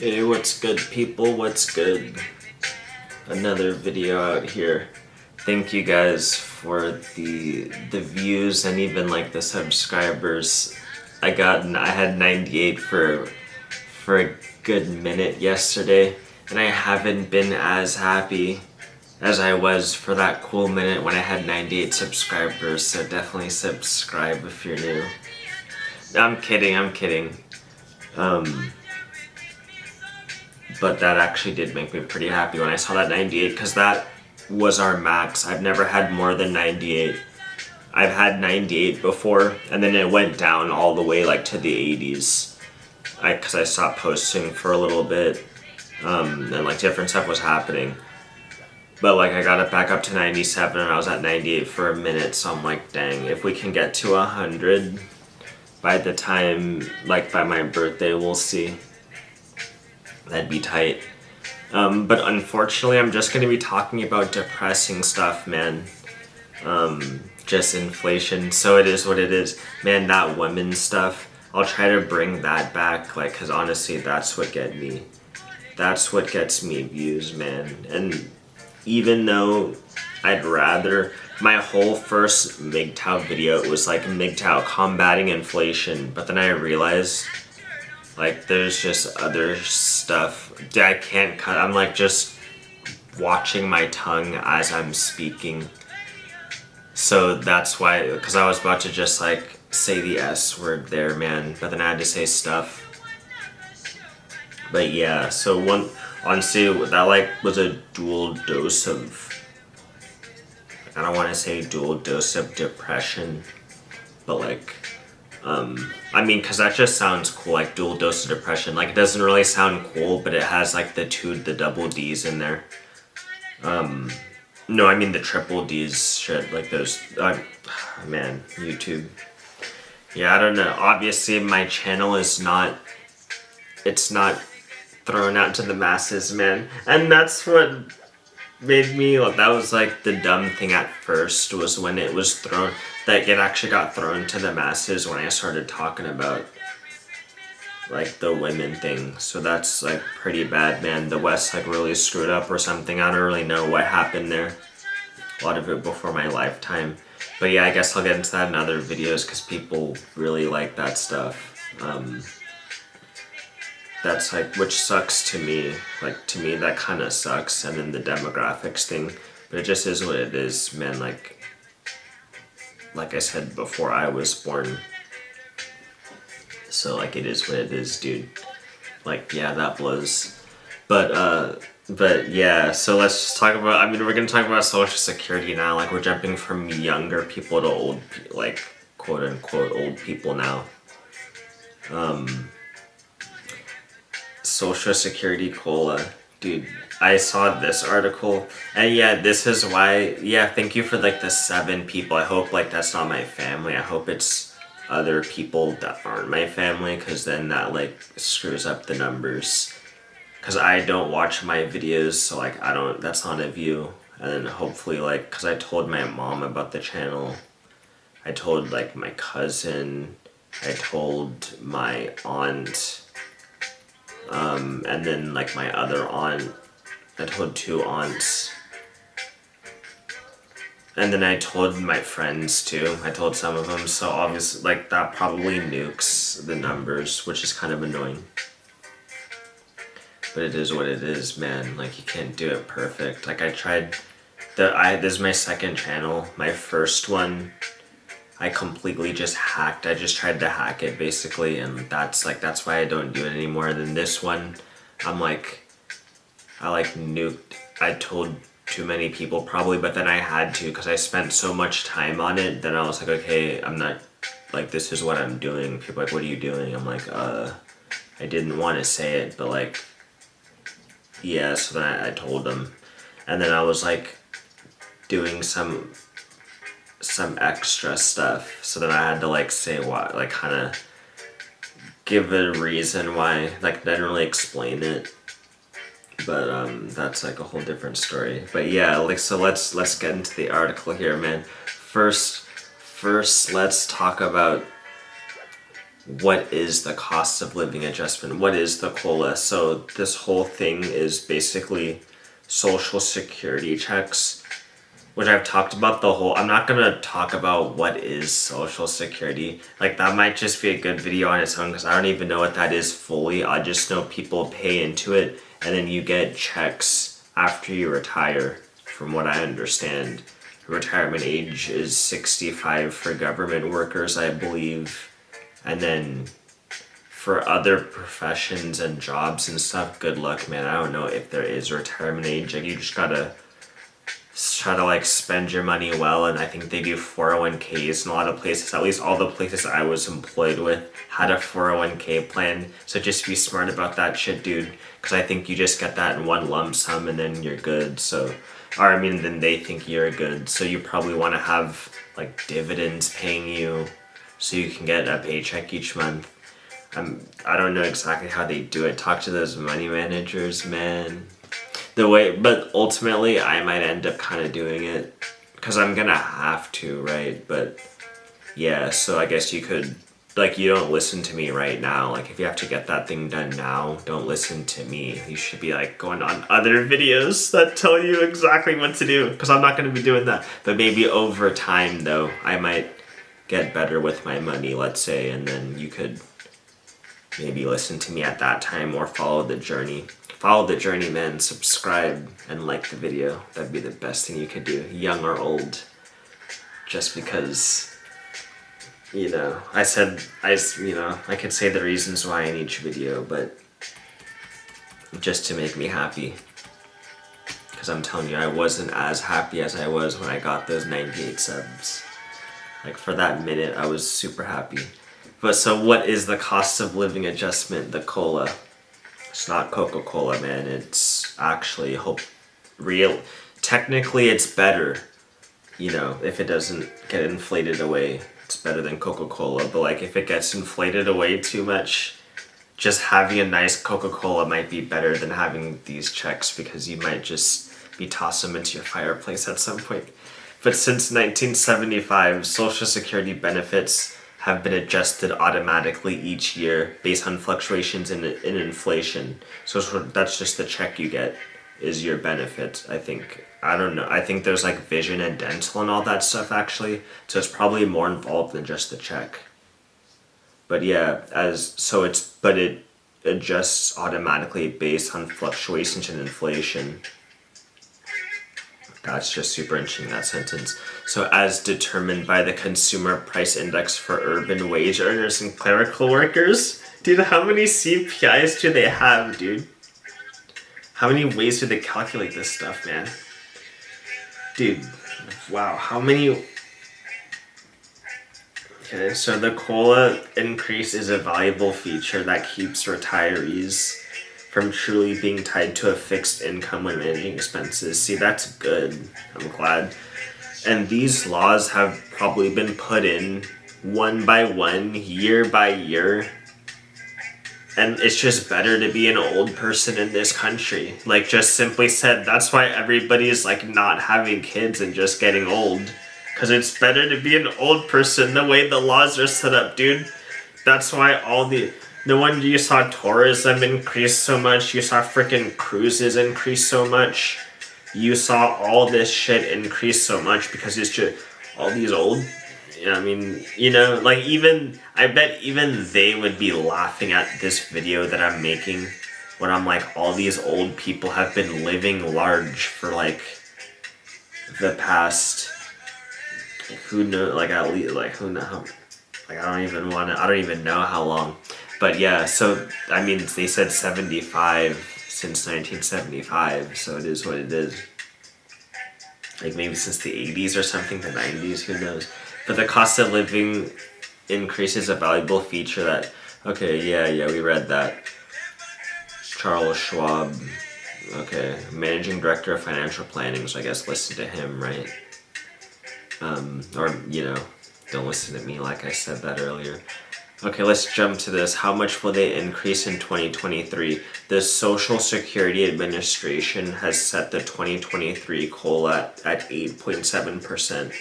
Hey, what's good, people? What's good? Another video out here. Thank you guys for the views and even like the subscribers. I had 98 for a good minute yesterday, and I haven't been as happy as I was for that cool minute when I had 98 subscribers. So definitely subscribe if you're new. I'm kidding. But that actually did make me pretty happy when I saw that 98, because that was our max. I've never had more than 98. I've had 98 before, and then it went down all the way like to the 80s. Because I stopped posting for a little bit, and like different stuff was happening. But like I got it back up to 97, and I was at 98 for a minute. So I'm like, dang, if we can get to 100 by the time, like by my birthday, we'll see. That'd be tight. But unfortunately, I'm just going to be talking about depressing stuff, man. Just inflation. So it is what it is. Man, that women stuff, I'll try to bring that back, like, because honestly, that's what gets me views, man. And even though I'd rather, my whole first mgtow video, it was like mgtow combating inflation, but then I realized, like, there's just other stuff that I can't cut. I'm like just watching my tongue as I'm speaking. So that's why, because I was about to just like say the S word there, man, but then I had to say stuff. But yeah, so honestly, that like was a dual dose of, I don't want to say dual dose of depression, but like, I mean, because that just sounds cool, like dual dose of depression. Like, it doesn't really sound cool, but it has like the double D's in there. No, I mean the triple D's shit, like those, man, YouTube. Yeah, I don't know. Obviously, my channel is not, it's not thrown out to the masses, man. And that's what made me, that was like the dumb thing at first, was when it was thrown, that it actually got thrown to the masses when I started talking about like the women thing. So that's like pretty bad, man. The West like really screwed up or something. I don't really know what happened there. A lot of it before my lifetime. But yeah, I guess I'll get into that in other videos because people really like that stuff. That's like, which sucks to me. Like, to me, that kind of sucks. And then the demographics thing. But it just is what it is, man. Like I said before, I was born. So, like, it is what it is, dude. Like, yeah, that blows. But yeah, so let's just talk about, I mean, we're gonna talk about Social Security now. Like, we're jumping from younger people to old, like, quote-unquote old people now. Social Security COLA. Dude, I saw this article, and yeah, this is why, yeah, thank you for like the 7 people. I hope like that's not my family. I hope it's other people that aren't my family, because then that like screws up the numbers. Because I don't watch my videos, so like that's not a view. And then hopefully, like, because I told my mom about the channel. I told like my cousin. I told my aunt. And then like my other aunt, I told 2 aunts. And then I told my friends too. I told some of them, so obviously like that probably nukes the numbers, which is kind of annoying. But it is what it is, man. Like, you can't do it perfect. Like, I tried, this is my second channel. My first one, I completely just hacked. I just tried to hack it, basically, and that's why I don't do it anymore. And then this one, I nuked. I told too many people probably, but then I had to, because I spent so much time on it. Then I was like, okay, I'm not, like, this is what I'm doing. People are like, what are you doing? I'm like, I didn't want to say it, but like, yeah, so then I told them. And then I was like doing some extra stuff, so then I had to like say why, like kind of give a reason why, like I didn't really explain it, but that's like a whole different story. But yeah, like, so let's get into the article here, man. First let's talk about what is the cost of living adjustment? What is the COLA? So this whole thing is basically social security checks, which I've talked about the whole. I'm not gonna talk about what is social security. Like that might just be a good video on its own because I don't even know what that is fully. I just know people pay into it and then you get checks after you retire, from what I understand. Retirement age is 65 for government workers, I believe. And then for other professions and jobs and stuff, good luck, man. I don't know if there is retirement age. Like you just gotta try to like spend your money well, and I think they do 401ks in a lot of places. At least all the places I was employed with had a 401k plan. So just be smart about that shit, dude. Because I think you just get that in one lump sum and then you're good. So, or I mean, then they think you're good. So you probably want to have like dividends paying you, so you can get a paycheck each month. I don't know exactly how they do it. Talk to those money managers, man. The way, but ultimately I might end up kind of doing it because I'm gonna have to, right? But yeah, so I guess you could, like, you don't listen to me right now. Like, if you have to get that thing done now, don't listen to me. You should be like going on other videos that tell you exactly what to do, because I'm not gonna be doing that. But maybe over time though, I might get better with my money, let's say, and then you could maybe listen to me at that time or follow the journey. Follow the journey, man. Subscribe and like the video. That'd be the best thing you could do, young or old. Just because, you know, I could say the reasons why in each video, but just to make me happy. Because I'm telling you, I wasn't as happy as I was when I got those 98 subs. Like, for that minute, I was super happy. But so what is the cost of living adjustment, the COLA? It's not Coca-Cola, man. It's actually real. Technically, it's better, you know, if it doesn't get inflated away. It's better than Coca-Cola. But like, if it gets inflated away too much, just having a nice Coca-Cola might be better than having these checks, because you might just be tossing them into your fireplace at some point. But since 1975, Social Security benefits have been adjusted automatically each year based on fluctuations in inflation. So that's just the check you get is your benefit, I think. I don't know. I think there's like vision and dental and all that stuff actually. So it's probably more involved than just the check. But yeah, it adjusts automatically based on fluctuations in inflation. That's just super interesting, that sentence. So as determined by the Consumer Price Index for urban wage earners and clerical workers. Dude, how many CPIs do they have, dude? How many ways do they calculate this stuff, man? Dude, wow, how many... Okay, so the COLA increase is a valuable feature that keeps retirees from truly being tied to a fixed income when managing expenses. See, that's good. I'm glad. And these laws have probably been put in one by one, year by year. And it's just better to be an old person in this country. Like, just simply said, that's why everybody is like not having kids and just getting old. Because it's better to be an old person the way the laws are set up, dude. That's why no wonder you saw tourism increase so much. You saw freaking cruises increase so much. You saw all this shit increase so much because it's just all these old. I mean, you know, like I bet even they would be laughing at this video that I'm making when I'm like, all these old people have been living large for like the past, who knows, like at least, like who knows, like I don't even know how long. But yeah, so, I mean, they said 75 since 1975, so it is what it is. Like, maybe since the 80s or something, the 90s, who knows. But the cost of living increase is a valuable feature that... Okay, yeah, we read that. Charles Schwab. Okay, Managing Director of Financial Planning, so I guess listen to him, right? Or, you know, don't listen to me like I said that earlier. Okay, let's jump to this. How much will they increase in 2023? The Social Security Administration has set the 2023 COLA at 8.7%.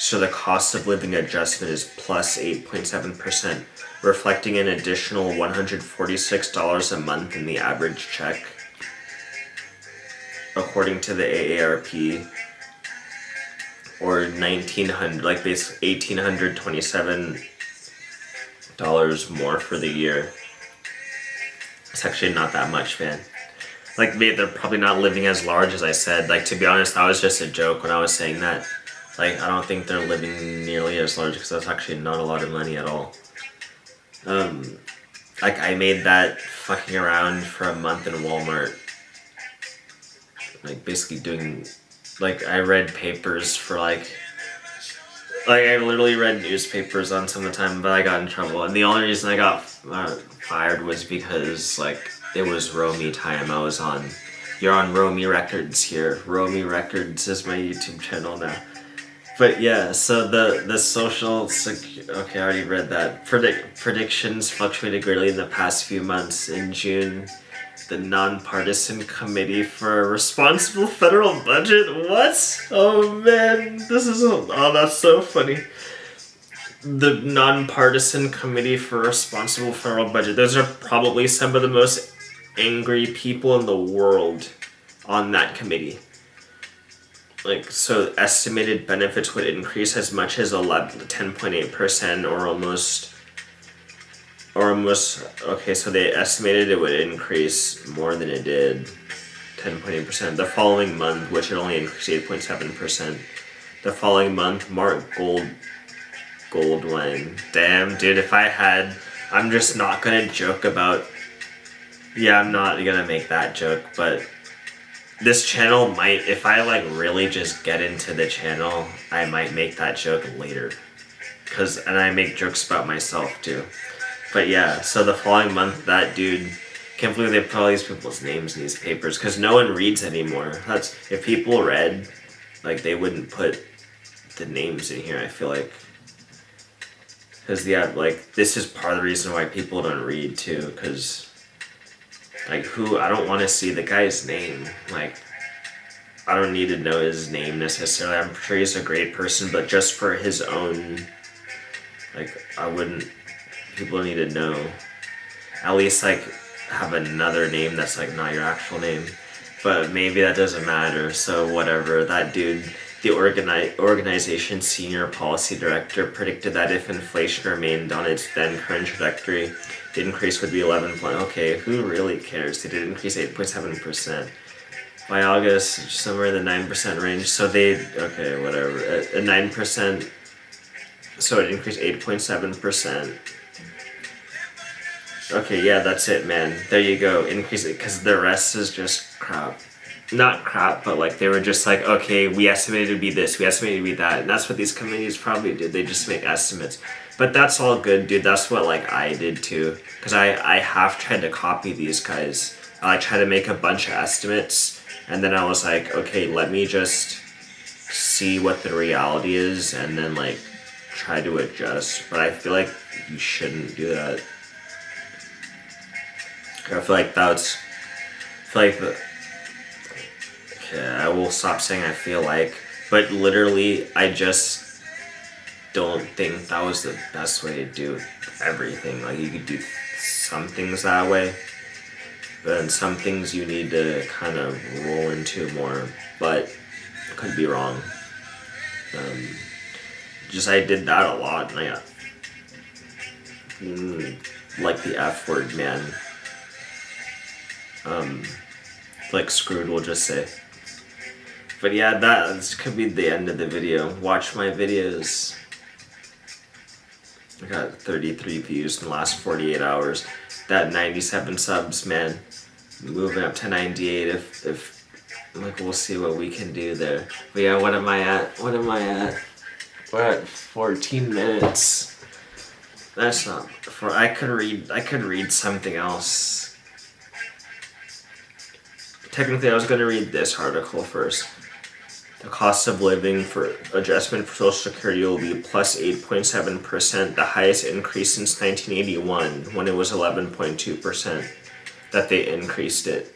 So the cost of living adjustment is plus 8.7%, reflecting an additional $146 a month in the average check, according to the AARP, or $1,900, like basically $1,827 more for the year. It's actually not that much, man. Like, they're probably not living as large as I said. Like, to be honest, that was just a joke when I was saying that. Like, I don't think they're living nearly as large, because that's actually not a lot of money at all. Like, I made that fucking around for a month in Walmart. Like, basically doing, like, I read papers for, like, I literally read newspapers on some of the time, but I got in trouble. And the only reason I got fired was because, like, it was Romy time I was on. You're on Romy Records here. Romy Records is my YouTube channel now. But yeah, so the social okay, I already read that. Predictions fluctuated greatly in the past few months. In June, the Nonpartisan Committee for a Responsible Federal Budget. What? Oh man, that's so funny. The Nonpartisan Committee for a Responsible Federal Budget. Those are probably some of the most angry people in the world on that committee. Like, so estimated benefits would increase as much as 10.8%, or almost, okay, so they estimated it would increase more than it did, 10.8%. The following month, which it only increased 8.7%. The following month, Mark Goldwyn. Damn, dude, I'm just not gonna joke about, yeah, I'm not gonna make that joke, but this channel might, if I like really just get into the channel, I might make that joke later. And I make jokes about myself too. But yeah, so the following month, that dude, can't believe they put all these people's names in these papers, because no one reads anymore. If people read, like, they wouldn't put the names in here, I feel like. Because yeah, like, this is part of the reason why people don't read too, because, like, I don't want to see the guy's name. Like, I don't need to know his name necessarily. I'm sure he's a great person, but just for his own, like, people need to know. At least, like, have another name that's, like, not your actual name. But maybe that doesn't matter, so whatever. That dude, the organization's senior policy director, predicted that if inflation remained on its then current trajectory, the increase would be 11 point. Okay, who really cares? They did increase 8.7%. By August, somewhere in the 9% range. So okay, whatever. A 9%, so it increased 8.7%. Okay, yeah, that's it, man. There you go. Increase it, because the rest is just crap. Not crap, but like, they were just like, okay, we estimated it to be this, we estimated it to be that. And that's what these committees probably did. They just make estimates. But that's all good, dude. That's what, like, I did too. Because I have tried to copy these guys. I tried to make a bunch of estimates, and then I was like, okay, let me just see what the reality is, and then, like, try to adjust. But I feel like you shouldn't do that. I feel like okay, I will stop saying I feel like, but literally, I just don't think that was the best way to do everything. Like, you could do some things that way, but then some things you need to kind of roll into more, but I could be wrong. I did that a lot, and I got, like, the F word, man. Like, screwed, we'll just say. But yeah, that could be the end of the video. Watch my videos. I got 33 views in the last 48 hours. That 97 subs, man. Moving up to 98 if like, we'll see what we can do there. But yeah, what am I at? We're at 14 minutes. That's not I could read something else. Technically, I was going to read this article first. The cost of living for adjustment for Social Security will be plus 8.7%, the highest increase since 1981, when it was 11.2% that they increased it.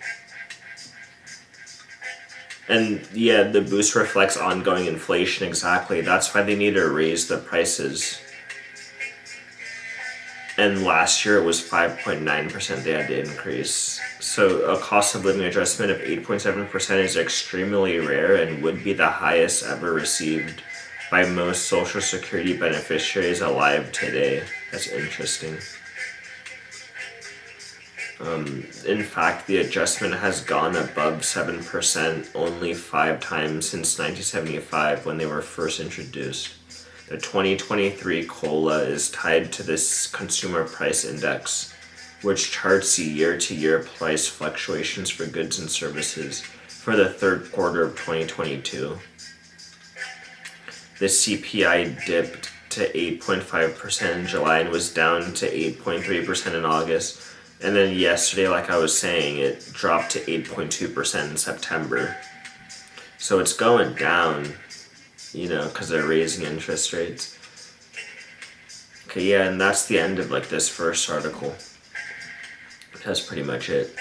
And yeah, the boost reflects ongoing inflation, exactly. That's why they need to raise the prices. And last year it was 5.9% they had to increase. So a cost of living adjustment of 8.7% is extremely rare and would be the highest ever received by most Social Security beneficiaries alive today. That's interesting. In fact, the adjustment has gone above 7% only 5 times since 1975 when they were first introduced. The 2023 COLA is tied to this Consumer Price Index, which charts the year-to-year price fluctuations for goods and services for the third quarter of 2022. The CPI dipped to 8.5% in July and was down to 8.3% in August. And then yesterday, like I was saying, it dropped to 8.2% in September. So it's going down, because they're raising interest rates. Okay, yeah, and that's the end of this first article. That's pretty much it.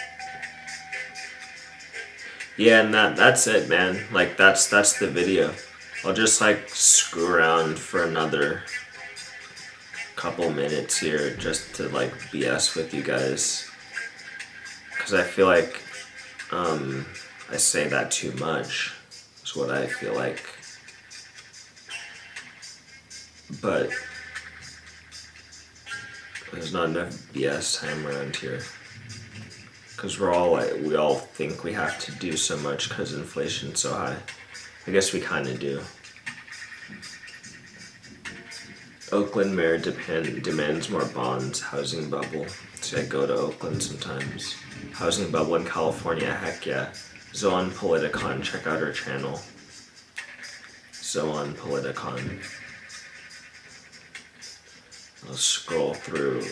Yeah, and that's it, man. That's the video. I'll just screw around for another couple minutes here just to BS with you guys, because I feel like I say that too much is what I feel like, but there's not enough BS time around here, because we all think we have to do so much because inflation's so high. I guess we kind of do. Oakland mayor demands more bonds. Housing bubble. See, I go to Oakland sometimes. Housing bubble in California. Heck yeah. Zoan Politicon. Check out her channel. Zoan Politicon. I'll scroll through.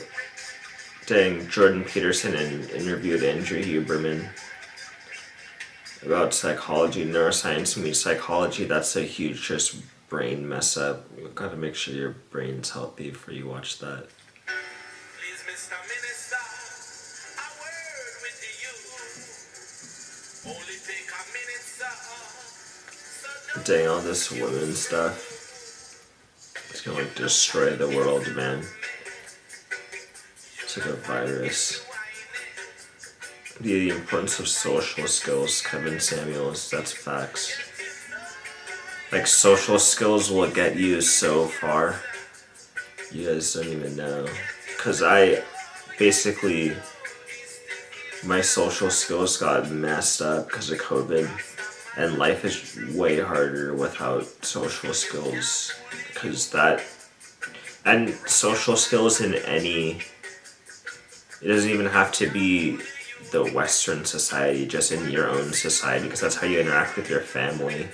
Dang, Jordan Peterson interviewed Andrew Huberman about psychology. Neuroscience meets psychology. That's a huge just brain mess up. You've got to make sure your brain's healthy before you watch that. Please, Mr. Minister, a word with you. Only take a minute, sir. Dang, all this women stuff. It's gonna destroy the world, man. It's like a virus. The importance of social skills, Kevin Samuels, that's facts. Social skills will get you so far. You guys don't even know. Because my social skills got messed up because of COVID. And life is way harder without social skills. And social skills in it doesn't even have to be the Western society, just in your own society, because that's how you interact with your family,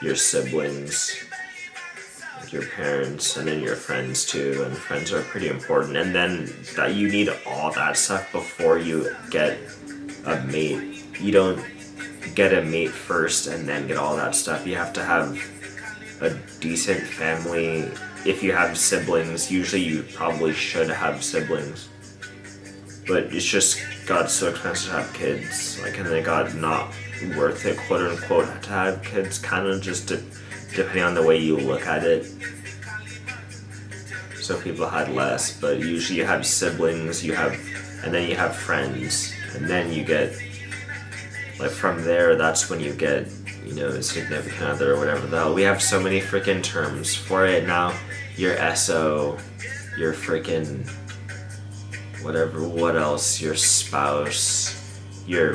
your siblings, your parents, and then your friends too. And friends are pretty important. And then that you need all that stuff before you get a mate. You don't get a mate first and then get all that stuff. You have to have a decent family. If you have siblings, usually you probably should have siblings. But it's just got so expensive to have kids, and they got not worth it, quote unquote, to have kids, kind of just depending on the way you look at it. So people had less, but usually you have siblings, and then you have friends, and then you get, from there, that's when you get, a significant other or whatever the hell. We have so many freaking terms for it now. Your SO, your freaking whatever, what else, your spouse, your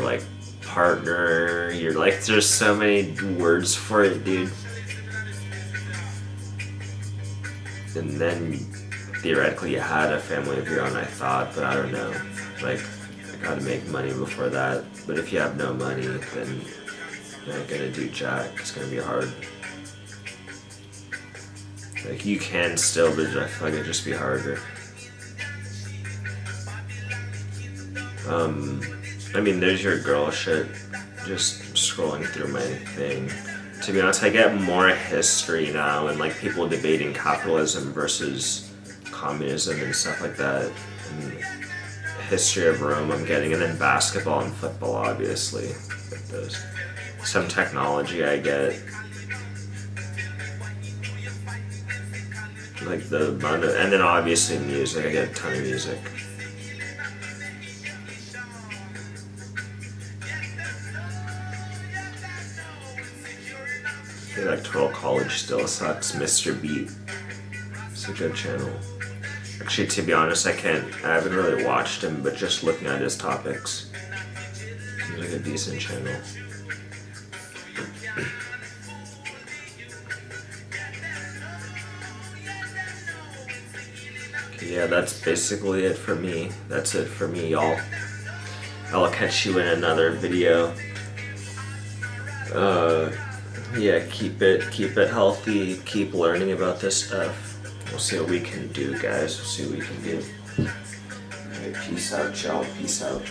partner, your there's so many words for it, dude. And then theoretically you had a family of your own, I thought, but I don't know. I gotta make money before that. But if you have no money, then you're not gonna do jack. It's gonna be hard. You can still, but I feel it'd just be harder. There's your girl shit. Just scrolling through my thing. To be honest, I get more history now and people debating capitalism versus communism and stuff like that. And history of Rome I'm getting, and then basketball and football, obviously. Those. some technology I get. Like the amount of, and then obviously music, I get a ton of music. Electoral College still sucks. Mr. Beat. It's a good channel. Actually, to be honest, I haven't really watched him, but just looking at his topics, seems like a decent channel. Okay, yeah, that's basically it for me. That's it for me, y'all. I'll catch you in another video. Yeah, keep it healthy, keep learning about this stuff. We'll see what we can do, guys. We'll see what we can do. Alright, peace out, y'all. Peace out.